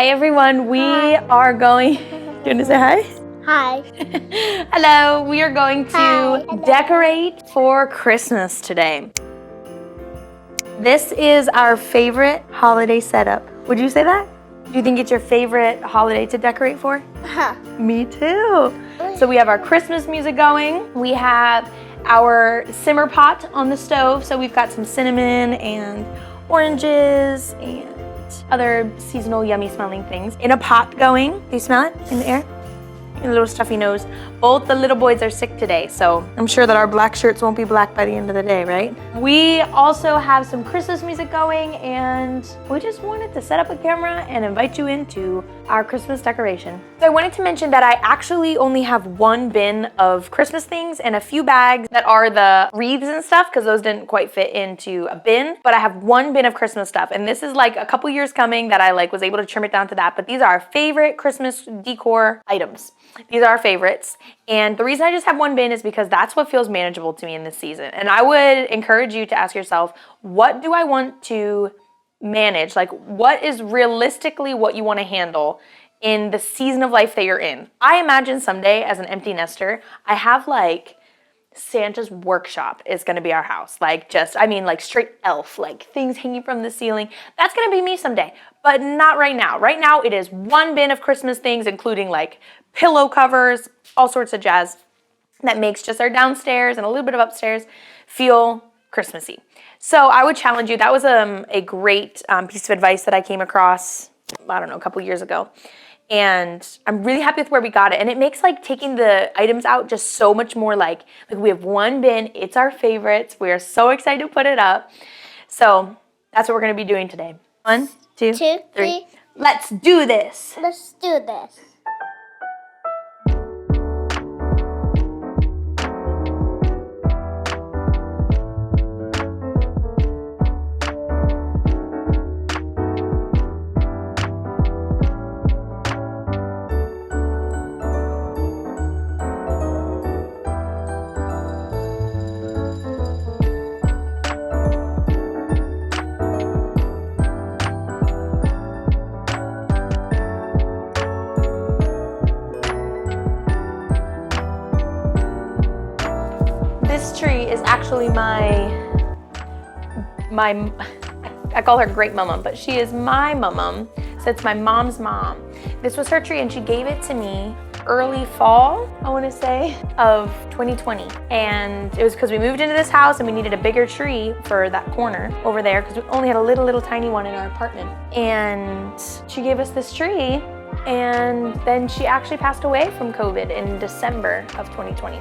Hey everyone, we are going, do you want to say hi? Hi. Hello, we are going to Hi. decorate for Christmas today. This is our favorite holiday setup. Would you say that? Do you think it's your favorite holiday to decorate for? Me too. So we have our Christmas music going. We have our simmer pot on the stove. So we've got some cinnamon and oranges and other seasonal yummy smelling things in a pot going. Do you smell it in the air? Your little stuffy nose. Both the little boys are sick today, so I'm sure that our black shirts won't be black by the end of the day, right? We also have some Christmas music going, and we just wanted to set up a camera and invite you into our Christmas decoration. So I wanted to mention that I actually only have one bin of Christmas things and a few bags that are the wreaths and stuff, because those didn't quite fit into a bin, but I have one bin of Christmas stuff, and this is like a couple years coming that I was able to trim it down to that, but these are our favorite Christmas decor items. These are our favorites. And the reason I just have one bin is because that's what feels manageable to me in this season. And I would encourage you to ask yourself, what do I want to manage? Like, what is realistically what you want to handle in the season of life that you're in? I imagine someday as an empty nester, I have like Santa's workshop is going to be our house. Like straight elf, like things hanging from the ceiling. That's going to be me someday, but not right now. Right now it is one bin of Christmas things, including like pillow covers, all sorts of jazz that makes just our downstairs and a little bit of upstairs feel Christmassy. So I would challenge you. That was a great piece of advice that I came across, I don't know, a couple years ago. And I'm really happy with where we got it. And it makes like taking the items out just so much more like we have one bin. It's our favorites. We are so excited to put it up. So that's what we're going to be doing today. 1, 2, 3. Let's do this. Let's do this. This tree is actually my I call her great mama, but she is my mama, so it's my mom's mom. This was her tree and she gave it to me early fall, I want to say, of 2020. And it was because we moved into this house and we needed a bigger tree for that corner over there because we only had a little tiny one in our apartment. And she gave us this tree, and then she actually passed away from COVID in December of 2020.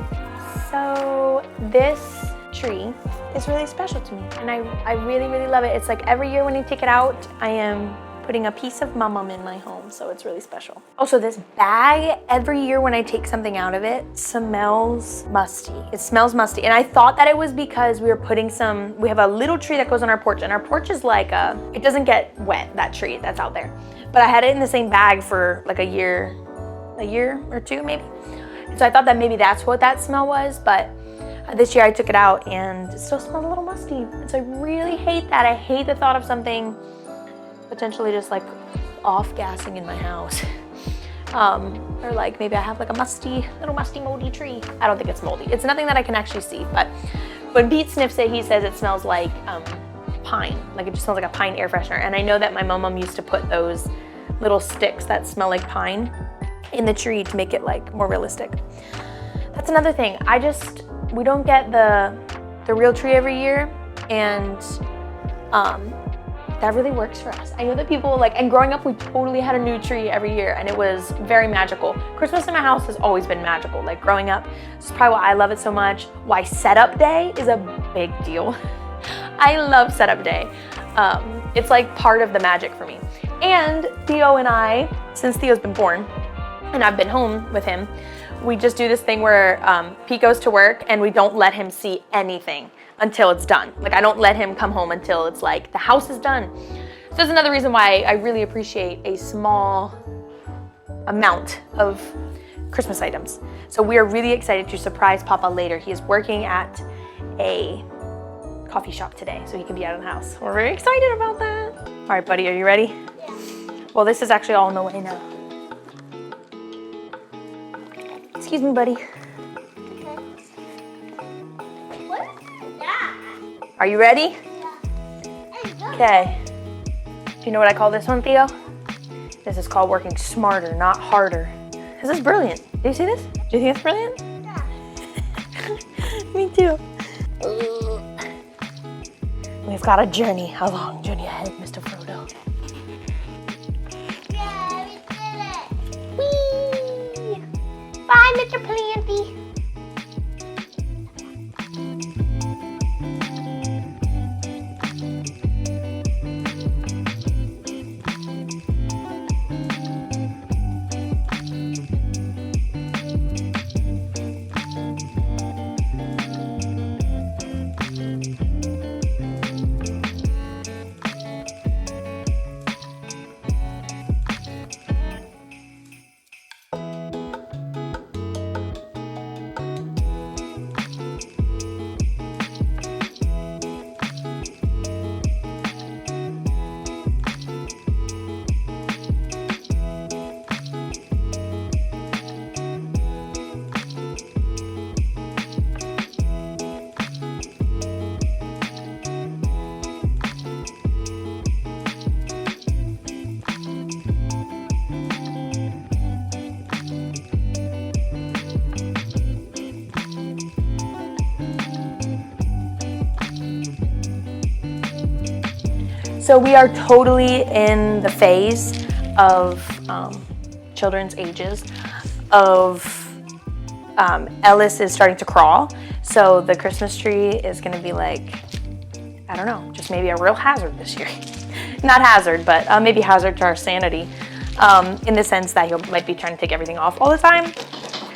So this tree is really special to me, and I really love it. It's like every year when I take it out, I am putting a piece of mama in my home, so it's really special. Also, this bag, every year when I take something out of it, smells musty. It smells musty, and I thought that it was because we were putting we have a little tree that goes on our porch, and our porch is like it doesn't get wet, that tree that's out there. But I had it in the same bag for like a year or two maybe. So I thought that maybe that's what that smell was, but this year I took it out and it still smelled a little musty. And so I really hate that. I hate the thought of something potentially just like off-gassing in my house. Or like maybe I have like a little musty moldy tree. I don't think it's moldy. It's nothing that I can actually see, but when Pete sniffs it, he says it smells like pine. Like it just smells like a pine air freshener. And I know that my mom used to put those little sticks that smell like pine in the tree to make it like more realistic. That's another thing. We don't get the real tree every year, and that really works for us. I know that people and growing up we totally had a new tree every year and it was very magical. Christmas in my house has always been magical, like growing up. This is probably why I love it so much. Why setup day is a big deal. I love setup day. It's like part of the magic for me. And Theo and I, since Theo's been born, and I've been home with him, we just do this thing where Pete goes to work and we don't let him see anything until it's done. Like I don't let him come home until it's like the house is done. So that's another reason why I really appreciate a small amount of Christmas items. So we are really excited to surprise Papa later. He is working at a coffee shop today, so he can be out of the house. We're very excited about that. All right, buddy, are you ready? Yeah. Well, this is actually all in the way now. Excuse me, buddy. Are you ready? Yeah. Okay. Do you know what I call this one, Theo? This is called working smarter, not harder. This is brilliant. Do you see this? Do you think it's brilliant? Yeah. Me too. We've got a journey, a long journey ahead, Mr. Frodo. Yeah, we did it. Whee! Bye, Mr. Planty. So we are totally in the phase of children's ages of Ellis is starting to crawl. So the Christmas tree is gonna be like, I don't know, just maybe a real hazard this year. Not hazard, but maybe hazard to our sanity in the sense that he might be trying to take everything off all the time.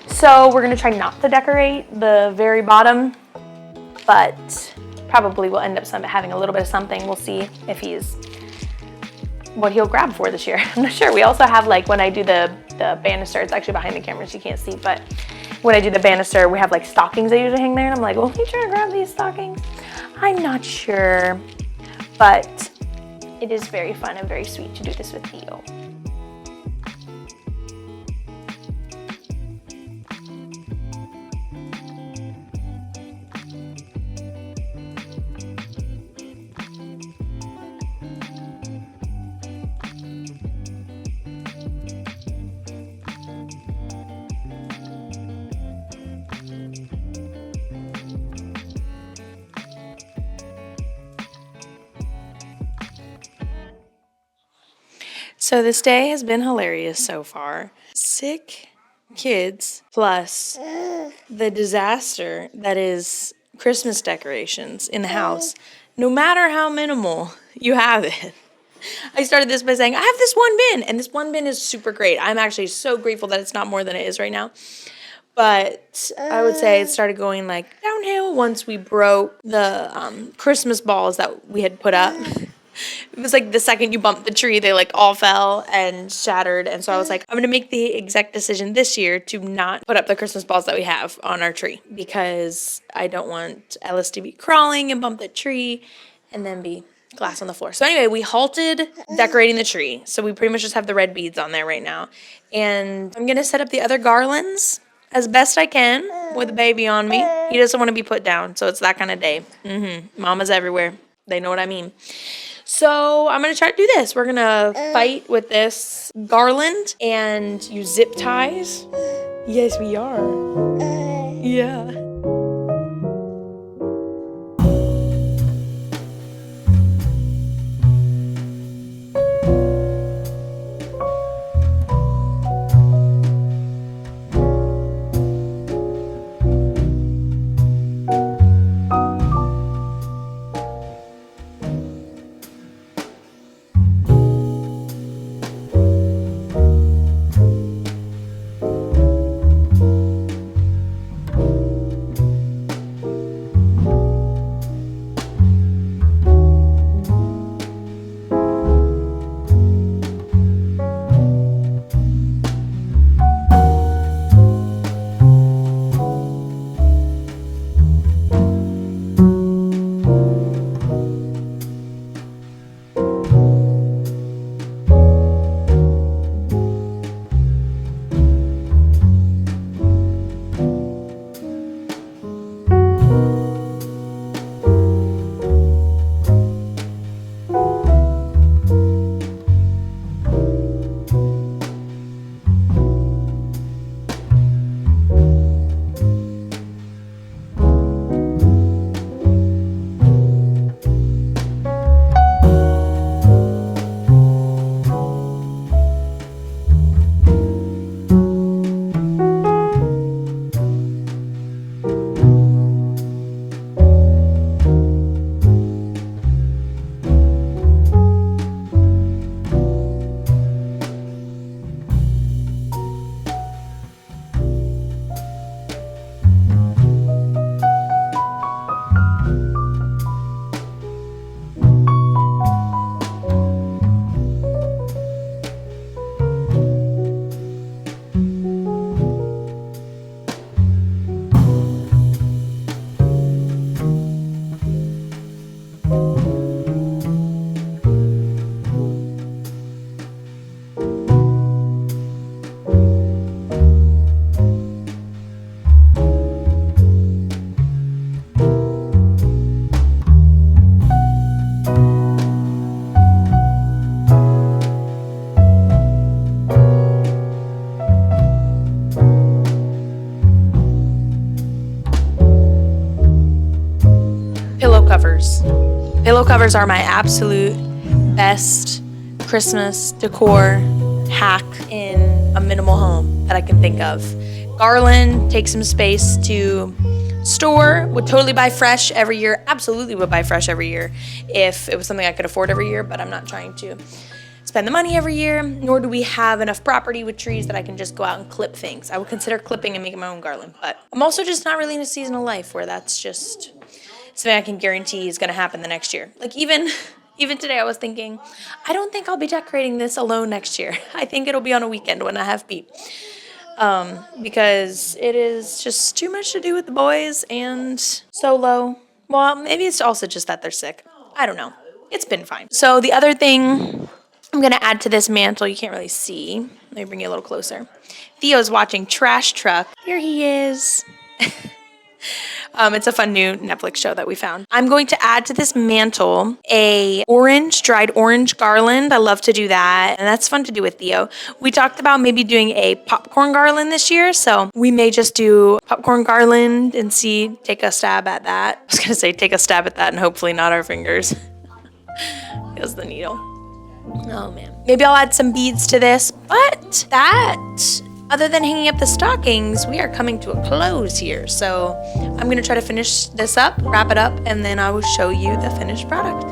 So we're gonna try not to decorate the very bottom, but probably will end up having a little bit of something. We'll see if what he'll grab for this year. I'm not sure. We also have, like, when I do the banister, it's actually behind the camera so you can't see, but when I do the banister, we have like stockings I usually hang there, and I'm like, well, are you trying to grab these stockings? I'm not sure, but it is very fun and very sweet to do this with Theo. So this day has been hilarious so far. Sick kids plus the disaster that is Christmas decorations in the house, no matter how minimal you have it. I started this by saying, I have this one bin, and this one bin is super great. I'm actually so grateful that it's not more than it is right now. But I would say it started going like downhill once we broke the Christmas balls that we had put up. It was like the second you bumped the tree, they like all fell and shattered. And so I was like, I'm going to make the exact decision this year to not put up the Christmas balls that we have on our tree, because I don't want Ellis to be crawling and bump the tree and then be glass on the floor. So anyway, we halted decorating the tree. So we pretty much just have the red beads on there right now. And I'm going to set up the other garlands as best I can with the baby on me. He doesn't want to be put down. So it's that kind of day. Mama's everywhere. They know what I mean. So I'm going to try to do this. We're going to fight with this garland and use zip ties. Yes, we are. Yeah. Halo covers are my absolute best Christmas decor hack in a minimal home that I can think of. Garland takes some space to store, would totally buy fresh every year, absolutely would buy fresh every year if it was something I could afford every year, but I'm not trying to spend the money every year, nor do we have enough property with trees that I can just go out and clip things. I would consider clipping and making my own garland, but I'm also just not really in a season of life where that's just something I can guarantee is gonna happen the next year. Like even today I was thinking, I don't think I'll be decorating this alone next year. I think it'll be on a weekend when I have Pete. Because it is just too much to do with the boys and solo. Well, maybe it's also just that they're sick. I don't know. It's been fine. So the other thing I'm gonna add to this mantle, you can't really see. Let me bring you a little closer. Theo's watching Trash Truck. Here he is. It's a fun new Netflix show that we found. I'm going to add to this mantle a dried orange garland. I love to do that, and that's fun to do with Theo. We talked about maybe doing a popcorn garland this year, so we may just do popcorn garland and take a stab at that. I was gonna say take a stab at that and hopefully not our fingers. Here's the needle. Oh man. Maybe I'll add some beads to this, but other than hanging up the stockings, we are coming to a close here. So I'm gonna try to finish this up, wrap it up, and then I will show you the finished product.